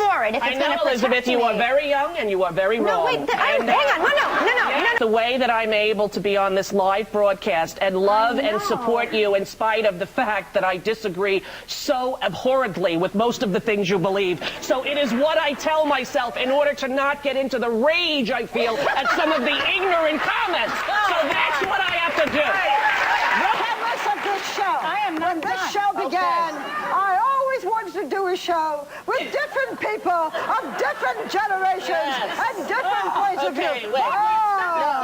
for it. If I it's know, Elizabeth, you are very young and you are very wrong. No, wait, hang on. No. The way that I'm able to be on this live broadcast and love and support you in spite of the fact that I disagree so abhorrently with most of the things you believe. So it is what I tell myself in order to not get into the rage I feel at some of the ignorant comments. So that's what I have to do. Of this show. When this show began, I always wanted to do a show with different people of different generations and different points of view.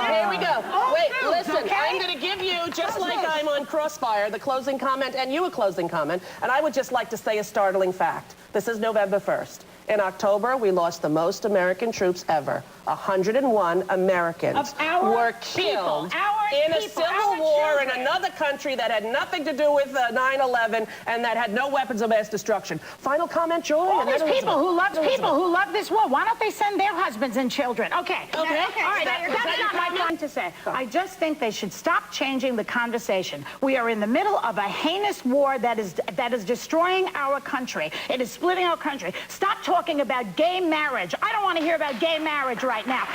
Here we go. Wait, listen, I'm going to give you, just like I'm on Crossfire, the closing comment and you a closing comment, and I would just like to say a startling fact. This is November 1st. In October, we lost the most American troops ever. 101 Americans were killed in a civil war in another country that had nothing to do with 9/11 and that had no weapons of mass destruction. Final comment, Joy? All these people who love this war, why don't they send their husbands and children? Okay. All right, that's not my point to say. I just think they should stop changing the conversation. We are in the middle of a heinous war that is destroying our country. It is splitting our country. Stop talking about gay marriage. I don't want to hear about gay marriage right now.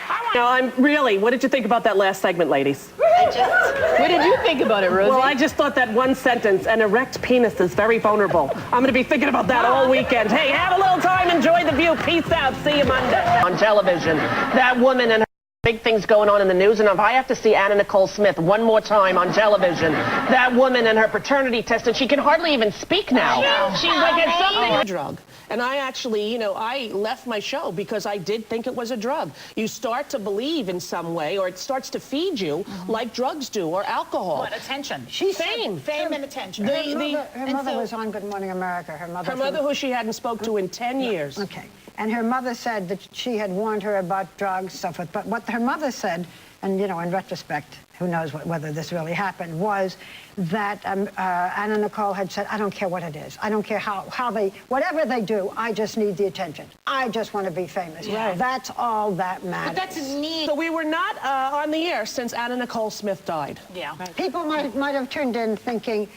What did you think about that last segment, ladies? What did you think about it, Rosie? Well, I just thought that one sentence, an erect penis is very vulnerable. I'm going to be thinking about that all weekend. Hey, have a little time, enjoy the view. Peace out. See you Monday. On television, that woman and her big things going on in the news, and if I have to see Anna Nicole Smith one more time on television, that woman and her paternity test, and she can hardly even speak now. She's like it's something a drug. And I actually, I left my show because I did think it was a drug. You start to believe in some way, or it starts to feed you like drugs do, or alcohol. What, attention? Fame and attention. Her mother was on Good Morning America. Her mother who she hadn't spoke to in 10 years. Okay. And her mother said that she had warned her about drugs, so forth. But what her mother said, and in retrospect, who knows whether this really happened, was that Anna Nicole had said, I don't care what it is. I don't care how they, whatever they do, I just need the attention. I just want to be famous. Yeah. That's all that matters. But that's neat. So we were not on the air since Anna Nicole Smith died. Yeah. People might have tuned in thinking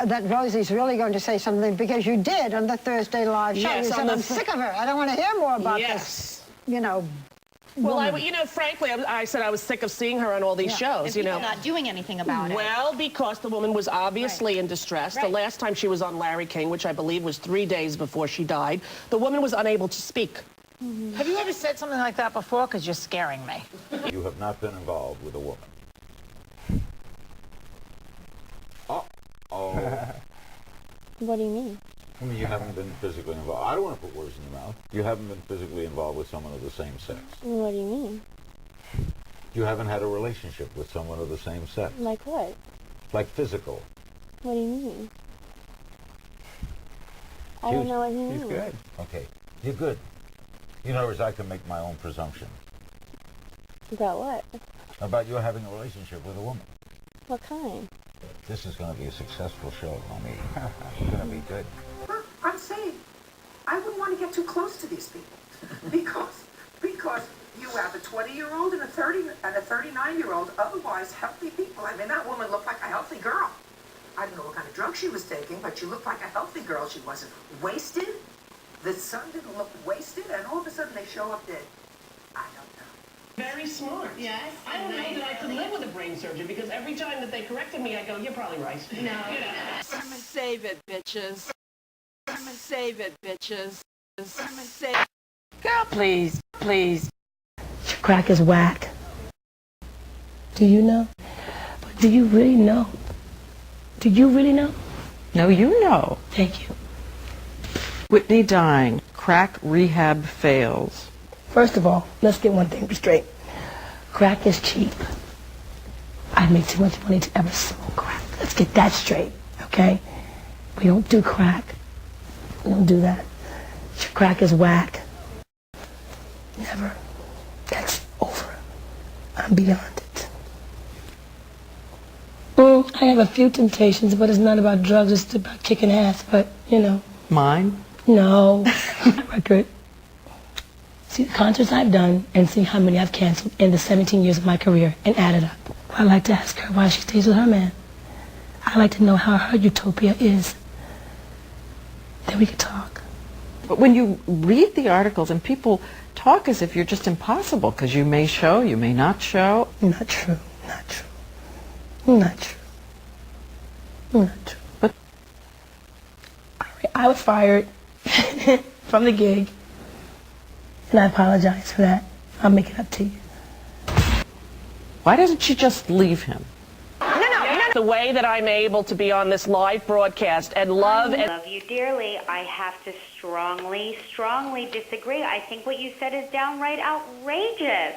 that Rosie's really going to say something, because you did on the Thursday live show. Yes, you said, I'm sick of her. I don't want to hear more about this. Well, frankly, I said I was sick of seeing her on all these shows, People not doing anything about it. Well, because the woman was obviously in distress. The last time she was on Larry King, which I believe was 3 days before she died, the woman was unable to speak. Have you ever said something like that before? Because you're scaring me. You have not been involved with a woman. What do you mean? I mean, you haven't been physically involved. I don't want to put words in your mouth. You haven't been physically involved with someone of the same sex. What do you mean? You haven't had a relationship with someone of the same sex. Like what? Like physical. What do you mean? I don't know what you mean. He's good. Okay. You're good. In other words, I can make my own presumption. About what? About you having a relationship with a woman. What kind? This is going to be a successful show, mommy. It's going to be good. I'm saying I wouldn't want to get too close to these people because you have a 20-year-old and a 39-year-old, otherwise healthy people. I mean, that woman looked like a healthy girl. I don't know what kind of drug she was taking, but she looked like a healthy girl. She wasn't wasted. The son didn't look wasted, and all of a sudden they show up dead. I don't know. Very smart. Yes. I don't know that I could live with a brain surgeon, because every time that they corrected me, I go, you're probably right. No. I'ma save it, bitches. I'ma save it, bitches. I'ma save. Girl, please. Crack is whack. Do you know? But do you really know? Do you really know? No, you know. Thank you. Whitney dying. Crack rehab fails. First of all, let's get one thing straight. Crack is cheap. I make too much money to ever smoke crack. Let's get that straight, okay? We don't do crack. We don't do that. Crack is whack. Never. That's over. I'm beyond it. I have a few temptations, but it's not about drugs, it's about kicking ass, but, Mine? No. Record. See the concerts I've done and see how many I've canceled in the 17 years of my career and add it up. I like to ask her why she stays with her man. I like to know how her utopia is. Then we could talk. But when you read the articles and people talk as if you're just impossible because you may show, you may not show. Not true. Not true. Not true. Not true. But I was fired from the gig, and I apologize for that. I'll make it up to you. why doesn't she just leave him? The way that I'm able to be on this live broadcast and love and love you dearly. I have to strongly, strongly disagree. I think what you said is downright outrageous.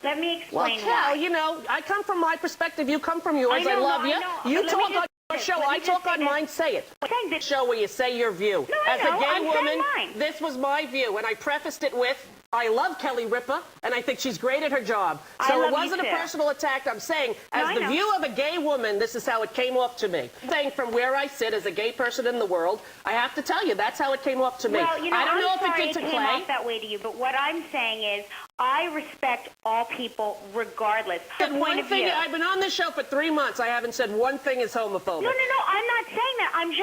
Let me explain why. Well, you know, I come from my perspective, you come from yours. I love you. You talk on your show, I talk on mine. Say it. Show where you say your view. No, As a gay I'm woman, saying mine. this was my view, and I prefaced it with, I love Kelly Ripa, and I think she's great at her job. So love it wasn't you a too. personal attack. I'm saying, as I the know. view of a gay woman, this is how it came off to me. I'm saying from where I sit as a gay person in the world, I have to tell you, that's how it came off to me. Well, you know, I don't know I'm if it sorry did to came Clay. off that way to you, but what I'm saying is I respect all people regardless of Said point one of thing. view. I've been on this show for 3 months. I haven't said one thing is homophobic. No, I'm not saying that. I'm just